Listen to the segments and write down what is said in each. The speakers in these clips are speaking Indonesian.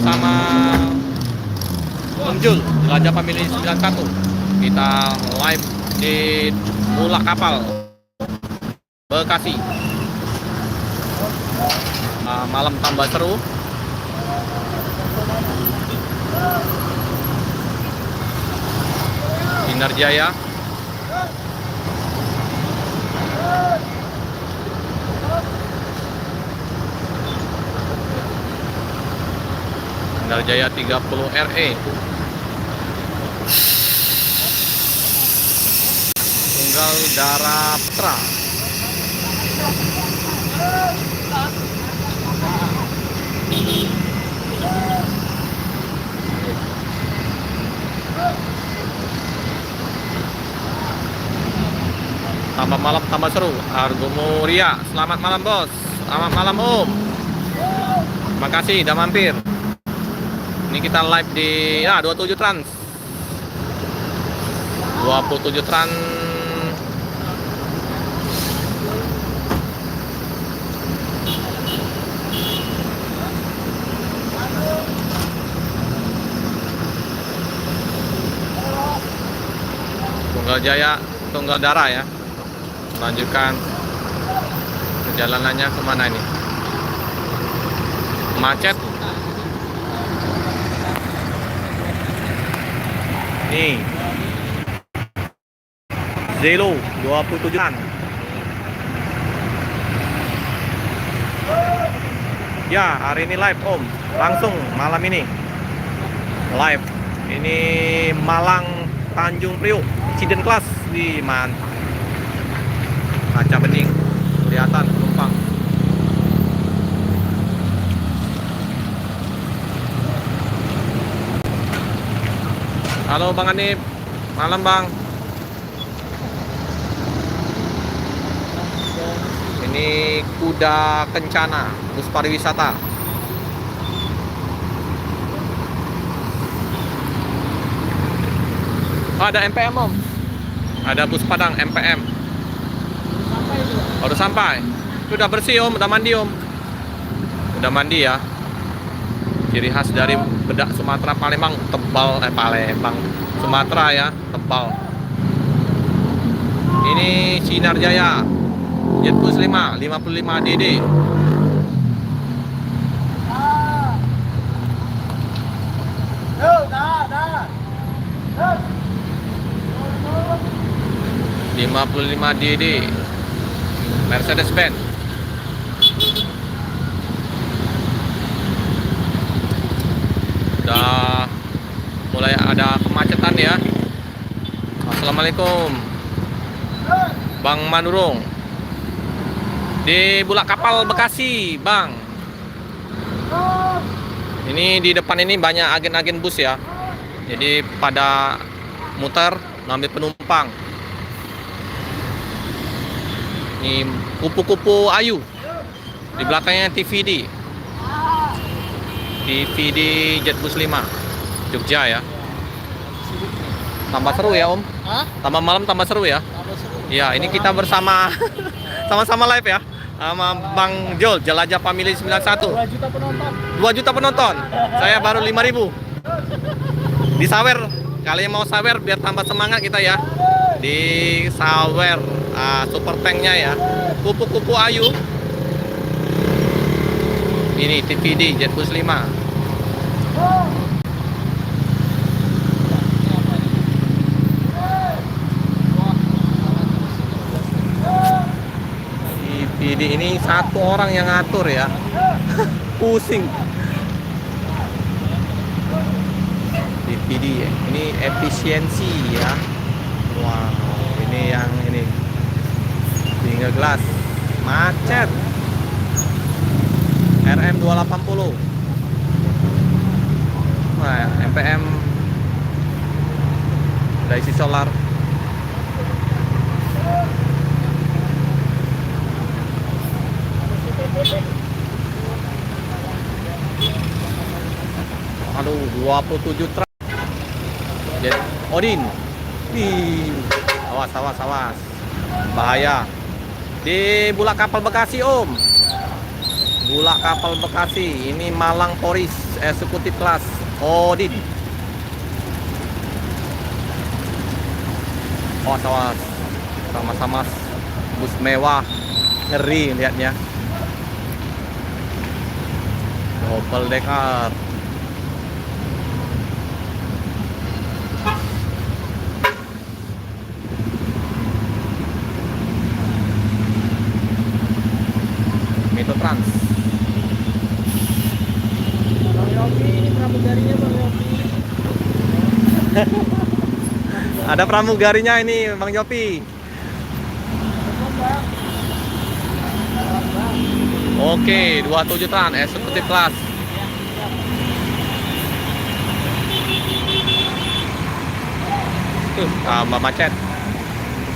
bersama Om Jul, Jelajah Family 91. Kita live di Bulak Kapal Bekasi. Malam tambah seru. Sinar Jaya. Sinar Jaya 30 RE. Tunggal Dara Putra. Tambah malam tambah seru. Argo Muria, selamat malam bos. Selamat malam om. Terima kasih udah mampir. Ini kita live di 27 Trans. 27 Trans. Tunggal Jaya, Tunggal Dara ya. Lanjutkan perjalanannya kemana ini? Macet. Nih Zelo 27an. Ya, hari ini live om. Langsung malam ini live. Ini Malang Tanjung Priok Ciden Kelas di kaca bening kelihatan penumpang. Halo Bang Anip, malam Bang. Ini Kuda Kencana, bus pariwisata. Oh, ada MPM om. Ada bus Padang MPM. Udah sampai. Itu udah bersih om, udah mandi om. Udah mandi ya. Ciri khas dari bedak Sumatera Palembang tebal, Palembang Sumatera ya, tebal. Ini Sinar Jaya Jetbus 5 55 DD. Lima 55 DD Mercedes Benz. Udah mulai ada kemacetan ya. Assalamualaikum Bang Manurung. Di Bulak Kapal Bekasi Bang. Ini di depan ini banyak agen-agen bus ya. Jadi pada muter ngambil penumpang. Ini kupu-kupu Ayu. Di belakangnya TVD. TVD Jetbus 5 Jogja ya. Tambah seru ya om. Tambah malam tambah seru ya. Ya ini kita bersama sama-sama live ya sama Bang Jol, Jelajah Family 91. 2 juta penonton. 2 juta penonton. Saya baru 5.000. Di sawer. Kalian mau sawer biar tambah semangat kita ya. Di sawer super tanknya ya. Kupu-kupu Ayu. Ini TVD Jetbus 5. TVD ini satu orang yang ngatur ya. Pusing. TVD ya. Ini efisiensi ya. Wow, ini yang ini. Tinggal gelas. Macet. RM 280. Nah, MPM udah isi solar. Aduh, 27 truk. Jadi Odin. Ih, awas. Bahaya. Di Bulak Kapal Bekasi, Om. Bulak Kapal Bekasi. Ini Malang Poris eksekutif kelas Odin. Awas, sama-sama bus mewah, ngeri lihatnya. Double decker. Metro Trans. Bang Yopi, ini pramugarinya Bang Yopi. Ada pramugarinya ini Bang Yopi. Oke, 27 Trans eksekutif kelas. Tambah macet.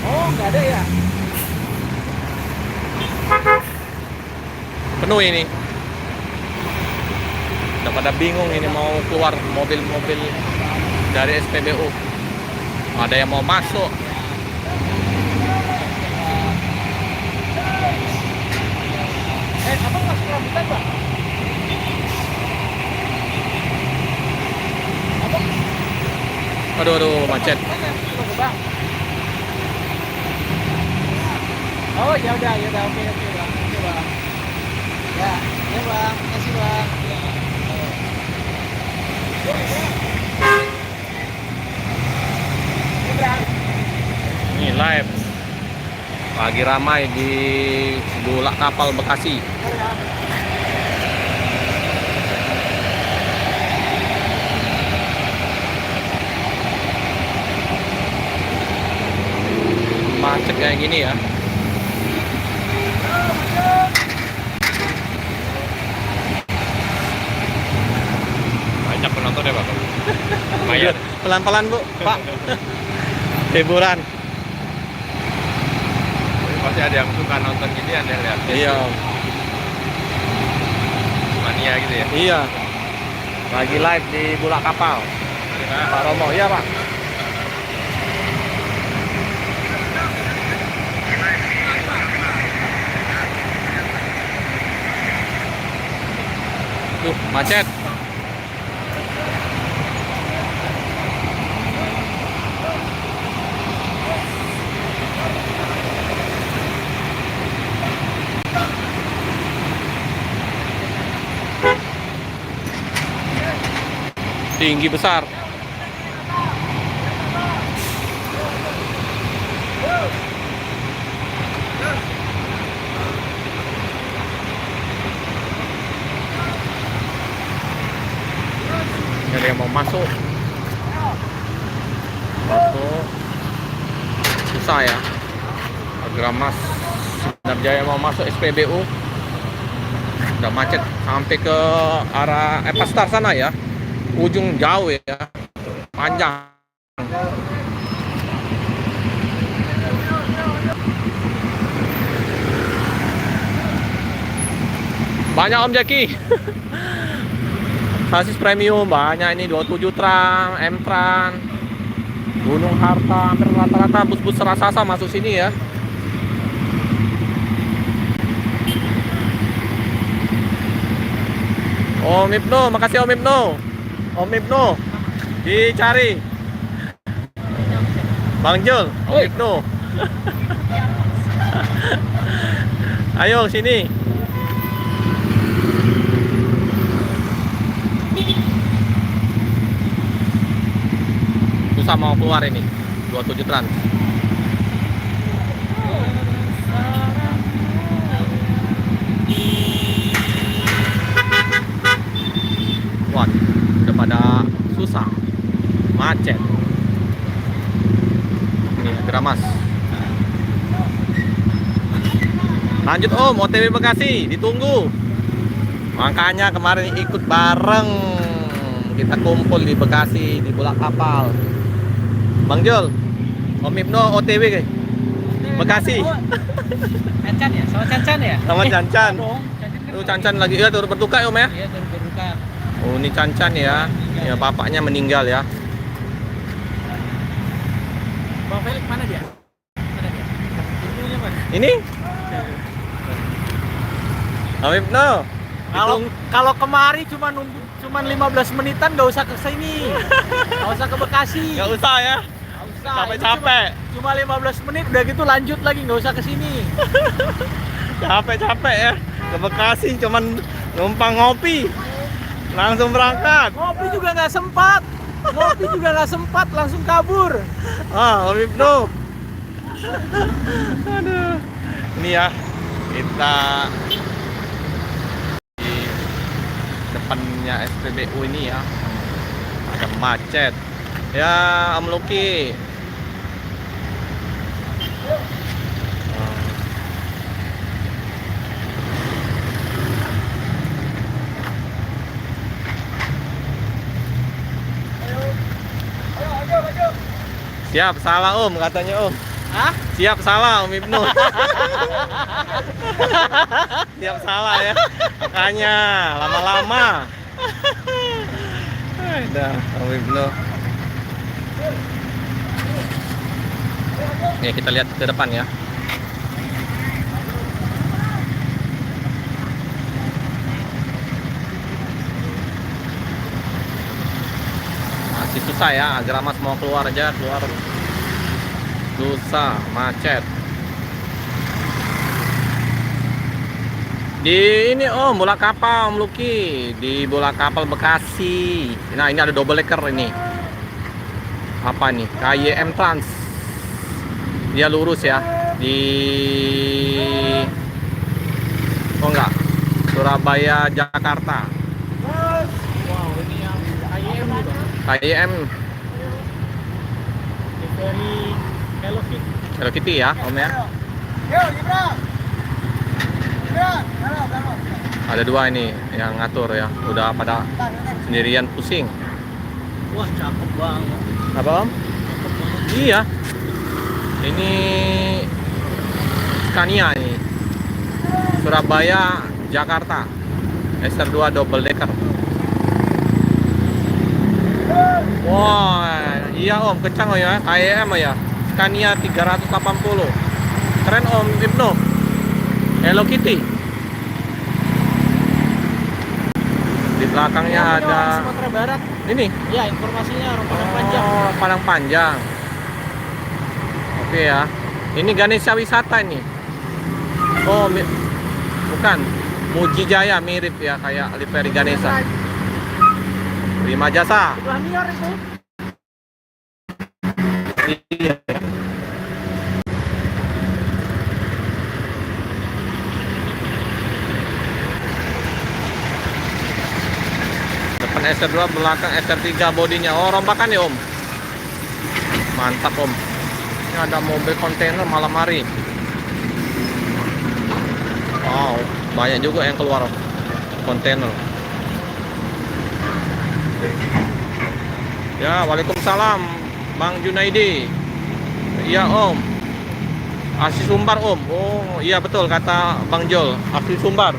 Oh, nggak ada ya? Penuh ini. Udah pada bingung ini mau keluar mobil-mobil dari SPBU. Ada yang mau masuk. Abang masuk rambutan, Bang? Abang Aduh, macet. mana? Coba, Bang. Oh, ya udah, oke, Bang. Oke, Bang. Ya, Bang. Makasih, Bang. Ini live. Lagi ramai di Bulak Kapal Bekasi. Macet kayak gini ya. Banyak penonton ya Bapak. Lumayan. Pelan-pelan Bu, Pak. Hiburan. Pasti ada yang suka nonton gini, ada yang lihat. Iya, Mania gitu ya. iya. Lagi live di Bulak Kapal. Pak Romo, iya Pak. Tuh, macet. Tinggi besar. Ada yang mau masuk. Susah ya. Agramas Darjaya mau masuk SPBU. Udah macet sampai ke arah Pastar sana ya. Ujung jauh ya. Panjang. Banyak Om Jaki. Sasis premium banyak ini 27 Trans, M-Trans, Gunung Harta, hampir rata-rata bus-bus raksasa masuk sini ya. Om Ibnu, makasih Om Ibnu. Om Ibnu dicari. Bang Jul, Om Ibnu. Ayo sini. Susah mau keluar ini 27 Trans. Wah, udah pada susah, macet. Ini Gramas. Lanjut Om, OTW Bekasi, ditunggu. Makanya kemarin ikut bareng, kita kumpul di Bekasi di Bulak Kapal. Bang Jul, Om Ibnu OTW guys. Bekasi. Cancan ya? Sama Cancan ya? Sama Cancan. Dong. Tuh Cancan lagi ya turut berduka Om ya. Iya, berduka. Oh ini Cancan ya. Ya bapaknya meninggal ya. Bang Felix mana dia? Mana dia? Ibunya mana? Ini Om Ibnu. Kalau kemari cuma 15 menitan, nggak usah ke sini. Nggak usah ke Bekasi. Nggak usah ya. Nggak usah. Capek-capek. Cuma 15 menit udah gitu lanjut lagi, nggak usah ke sini. Capek-capek ya. Ke Bekasi cuman numpang ngopi. Langsung berangkat. Ngopi juga nggak sempat. Langsung kabur. Om Ibnu. Aduh. Ini ya, kita di depannya SPBU ini ya. Ada macet. Ya, Om Luki. Siap salah Om katanya Om. Hah? Siap salah Om Ibnu. Siap salah ya. Makanya lama-lama. Dah Om Ibnu. Nih kita lihat ke depan ya. Masih susah ya, Agramas mau keluar aja, keluar susah, macet. Di ini Om, bola kapal Om Luki, di bola kapal Bekasi. Nah ini ada double decker ini. Apa nih? KYM Trans. Dia lurus ya di enggak, Surabaya Jakarta. Wow, ini yang IM gitu. KYM Di ferry Hello Kitty. Hello Kitty ya Om ya. Ada dua ini yang ngatur ya, udah pada sendirian pusing. Wah, cakep banget. Apa Om? Iya. Ini Scania ini. Surabaya Jakarta. SR2 double decker. Wah, iya Om, kencang ya. KYM ya. Scania 380. Keren Om Ibnu. Hello Kitty. Di belakangnya Namanya ada orang Sumatera Barat. ini. Ya, informasinya orang Padang Panjang. Oh, Padang Panjang. Oke ya. Ini Ganesha Wisata ini. Oh, bukan. Muji Jaya mirip ya kayak Livery Ganesha. Prima Jasa. Sebelah Nior itu. Iya. Depan SR2, belakang SR3 bodinya. Oh, rombakan ya Om. Mantap Om. Ini ada mobil kontainer malam hari. Wow, banyak juga yang keluar kontainer. Ya, Waalaikumsalam Bang Junaidi. Iya Om. Asli Sumbar Om. Oh iya betul kata Bang Jol, asli Sumbar.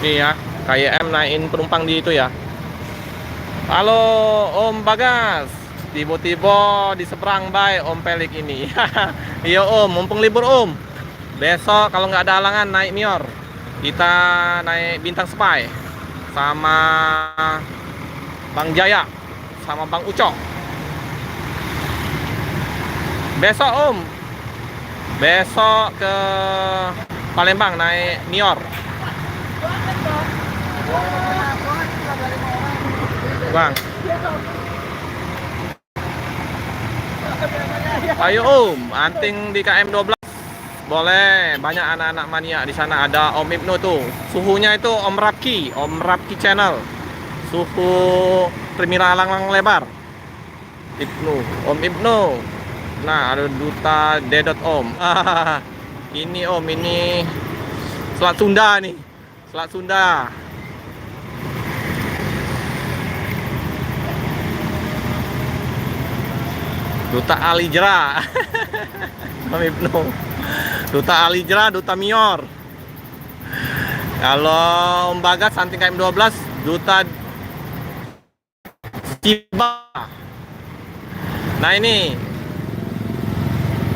Nih ya, KYM naikin penumpang di itu ya. Halo Om Bagas, tiba-tiba di seberang bay Om Pelik ini. Iya Om, mumpung libur Om. Besok kalau nggak ada halangan naik Nior, kita naik Bintang Spy sama Bang Jaya sama Bang Ucok. Besok Om, besok ke Palembang naik Nior. Bang, ayo Om, anting di KM12 boleh. Banyak anak-anak mania di sana. Ada Om Ibnu tuh, suhunya itu Om Rapki channel, suhu Primera Lang lebar. Om Ibnu. Nah, ada Duta Dedot Om. Ini Om, ini Selat Sunda nih, Selat Sunda. Duta Alijra. Om Ibnu. Duta Alijra, Duta Mior. Kalau Om Bagas anting KM12, Duta Ciba. Nah ini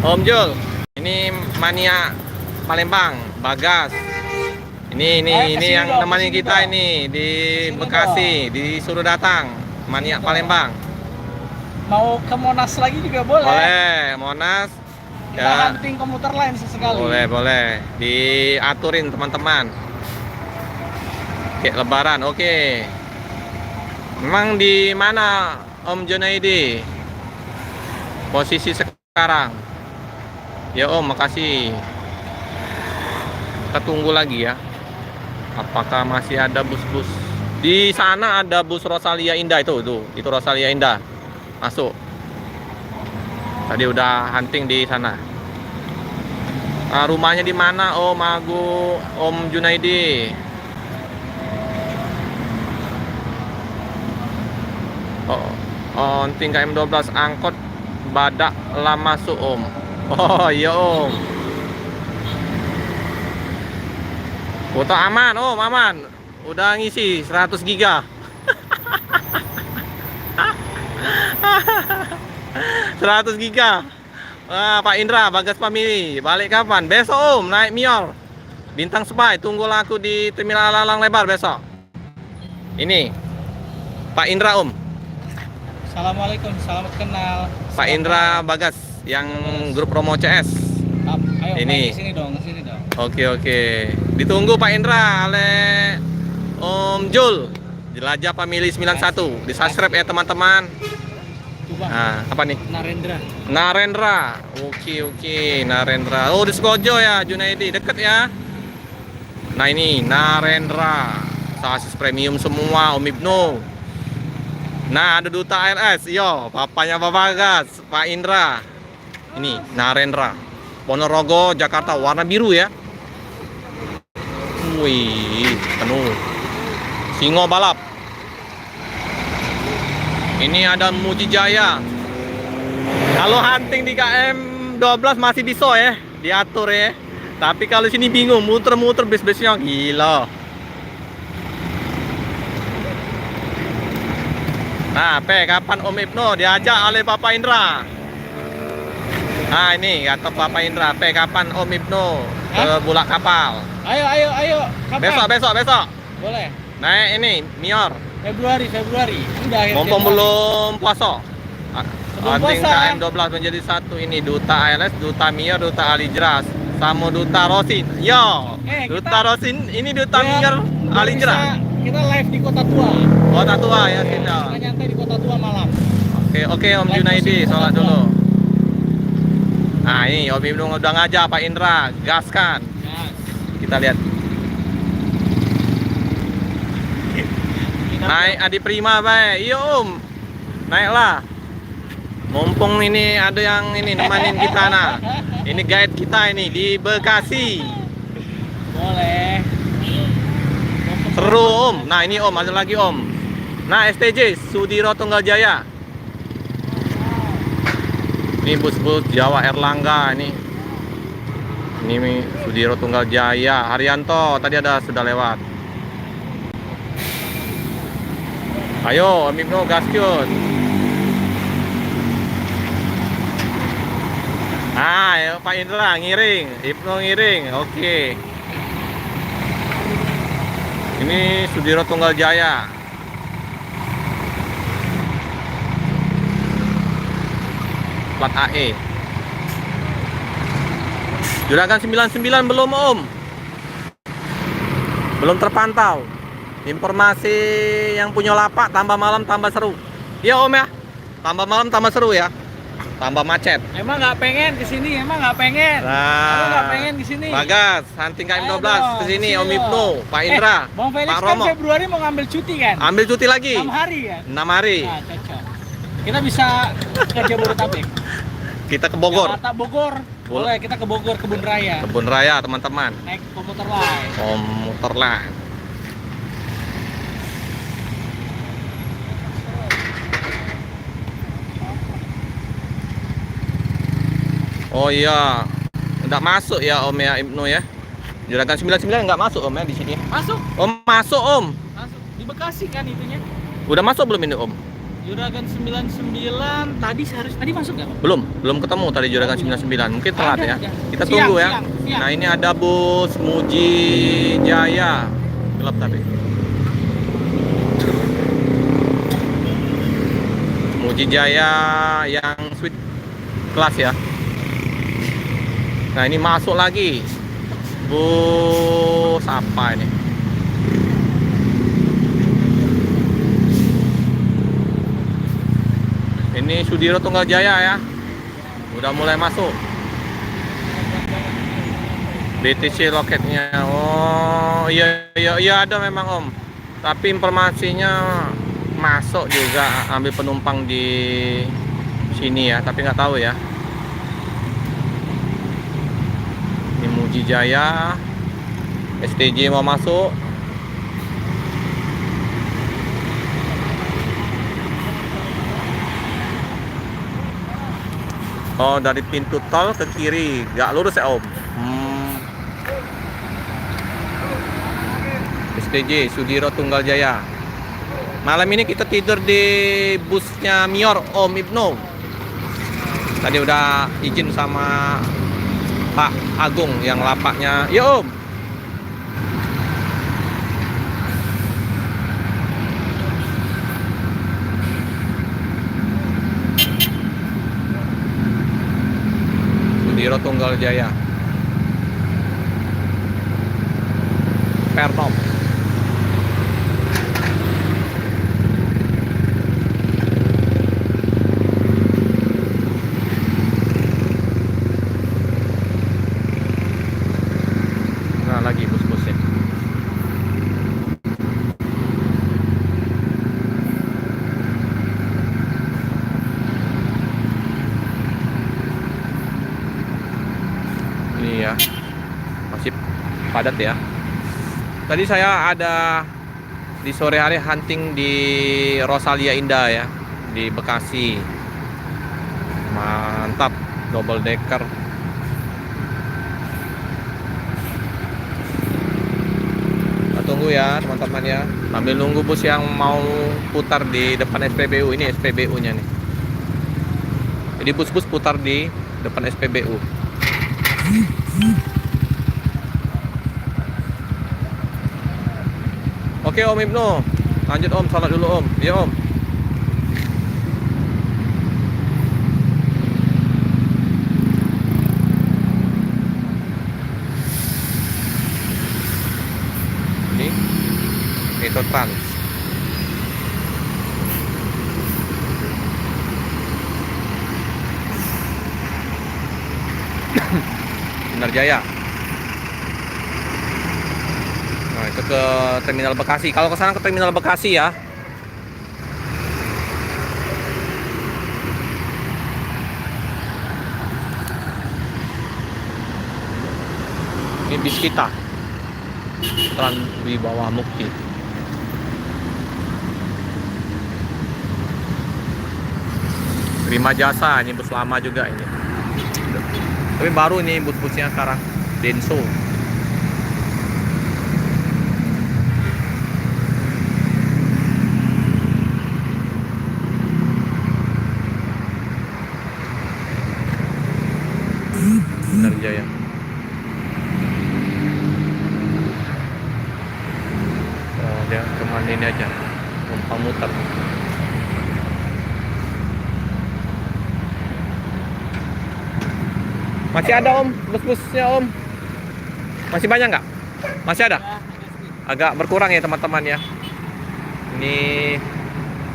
Om Jul, ini Mania Palembang, Bagas. Ini yang dong, nemenin kesini kita dong. ini di Kesini Bekasi, disuruh datang Mania Kesini Palembang. Mau ke Monas lagi juga boleh. Boleh, Monas. Kita Ya, hunting komuter lain sesekali. boleh. Diaturin teman-teman. Kayak Lebaran, oke. Memang di mana Om Junaidi? Posisi sekarang? Ya Om, makasih. Kita tunggu lagi ya. Apakah masih ada bus-bus? Di sana ada bus Rosalia Indah itu Rosalia Indah. Masuk. Tadi udah hunting di sana. Rumahnya di mana Om Om Junaidi? Hunting KM12 angkot Badak lah masuk Om. Oh iya Om. Foto aman Om, aman. Udah ngisi 100 giga. 100 giga. Pak Indra, Bagas Family, balik kapan? Besok Om, naik Mior Bintang Spy, tunggulah aku di Terminal Lalang Lebar besok. Ini Pak Indra Om. Assalamualaikum, selamat kenal. Pak Indra Bagas yang grup promo CS. Ayo, Ini. ke sini dong. Oke. Ditunggu Pak Indra oleh Om Jul. Jelajah Family 91. Di subscribe ya teman-teman. Coba. Nah, apa nih? Narendra. Oke, Narendra. Oh, di Sekojo ya, Junaidi. Deket ya. Nah, ini Narendra. Sasis premium semua, Om Ibnu. Nah, ada Duta ALS. Yo, papanya Pak Bagas, Pak Indra. Ini Narendra. Ponorogo, Jakarta, warna biru ya. Wih, penuh. Singo balap. Ini ada Mujijaya. Kalau hunting di KM12 masih bisa ya, diatur ya. Tapi kalau sini bingung, muter-muter bis-bisnya gila. Nah, kapan Om Ibnu diajak oleh Bapak Indra? Nah, ini kata Bapak Indra, kapan Om Ibnu ke Bulak Kapal? Ayo. Kapan? Besok. Boleh. Naik ini Mior. Februari. Udah akhir Mumpung Januari. belum puasa. Sebelum Hunting puasa. KM12 menjadi satu ini Duta ALS, Duta Mior, Duta Alijras, sama Duta Rosin. Yo, Duta Rosin ini Duta Mior Alijras. Kita live di Kota Tua. Kota Tua ya kita. Kita nyantai di Kota Tua malam. Oke Om Junaidi, sholat dulu. Nah ini Om Ibnu udah ngajak Pak Indra, gaskan. Kita lihat. Naik Adi Prima baik. Iya Om, naiklah. Mumpung ini ada yang ini nemenin kita nah. Ini guide kita ini di Bekasi. Boleh. Seru Om. Nah ini Om, ada lagi Om. Nah STJ Sudiro Tunggal Jaya. Ini bus-bus Jawa Erlangga ini. Ini Sudiro Tunggal Jaya. Haryanto tadi ada sudah lewat. Ayo Om Ibnu gaskun. Ayo Pak Indra ngiring, Ibnu ngiring. Oke. Ini Sudiro Tunggal Jaya. Plat AE. Juragan 99 belum Om. Belum terpantau. Informasi yang punya lapak tambah malam tambah seru. Iya Om ya. Tambah malam tambah seru ya. Tambah macet. Emang nggak pengen kesini? Emang nggak pengen? Emang nggak pengen kesini? Bagas, hunting KM12 kesini Om kesini Ibnu, dong. Pak Indra, Bang Felix Pak kan Romo. Februari mau ngambil cuti kan? Ambil cuti lagi 6 hari kan? 6 hari. Nah, cocok. Kita bisa ke Jabodetabek. Kita ke Bogor. Jakarta Bogor. Boleh, kita ke Bogor, Kebun Raya. Kebun Raya teman-teman. Naik komuter lain. Komuter lain. Oh iya, nggak masuk ya Om ya Ibnu ya. Juragan 99 nggak masuk Om ya di sini. Masuk. Om masuk Om. Masuk. Di Bekasi kan itunya? Udah masuk belum ini Om? Juragan 99 tadi masuk nggak? Belum ketemu tadi Juragan 99. Mungkin telat Ada, ya. ada. Kita Siang, tunggu ya. siang. Nah, ini ada bus Muji Jaya. Gelap tapi. Muji Jaya yang suite kelas ya. Nah, ini masuk lagi. Bus apa ini? Ini Sudiro Tunggal Jaya ya. Udah mulai masuk. BTC loketnya. Oh, iya ada memang Om. Tapi informasinya masuk juga ambil penumpang di sini ya, tapi nggak tahu ya. Ini Muji Jaya. STJ mau masuk. Oh, dari pintu tol ke kiri, nggak lurus ya Om. STJ Sudiro Tunggal Jaya. Malam ini kita tidur di busnya Mior Om Ibnu. Tadi udah izin sama Pak Agung yang lapaknya. Ya Om. Sudiro Tunggal Jaya. Pernom. Nah, lagi bus-busnya. Ini ya, masih padat ya. Tadi saya ada di sore hari hunting di Rosalia Indah ya, di Bekasi. Mantap, double decker. Kita tunggu ya teman-teman ya. Sambil nunggu bus yang mau putar di depan SPBU. Ini SPBU-nya nih. Jadi bus-bus putar di depan SPBU. Oke Om Ibnu, lanjut Om, salat dulu Om. Ya Om. Ini Metro Trans. Benar Jaya. Nah, itu ke Terminal Bekasi. Kalau ke sana ke Terminal Bekasi ya. Ini bis kita. Trans Wibawa Mukti. Prima Jasa, ini bus lama juga ini. Tapi baru ini bus-busnya sekarang. Denso. Benar Jaya. Oh, dia cuman ini aja. Numpang muter. Masih ada Om, bus-busnya Om. Masih banyak nggak? Masih ada? Agak berkurang ya teman-teman ya. Ini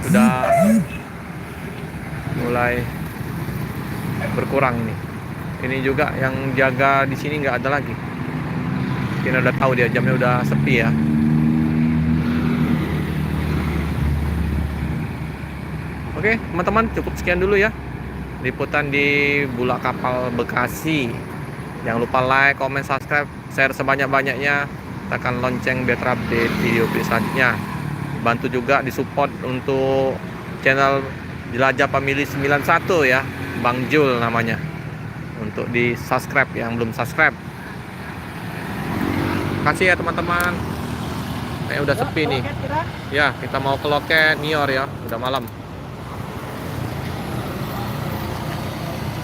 sudah mulai berkurang ini. Ini juga yang jaga di sini nggak ada lagi. Kita udah tahu dia jamnya udah sepi ya. Oke teman-teman, cukup sekian dulu ya liputan di Bulak Kapal Bekasi. Jangan lupa like, comment, subscribe, share sebanyak-banyaknya, tekan lonceng biar terupdate video selanjutnya. Bantu juga disupport untuk channel Jelajah Pemilih 91 ya, Bang Jul namanya, untuk di subscribe yang belum subscribe. Kasih ya teman-teman. Kayak udah sepi nih. Ya, kita mau ke loket Mior ya, udah malam.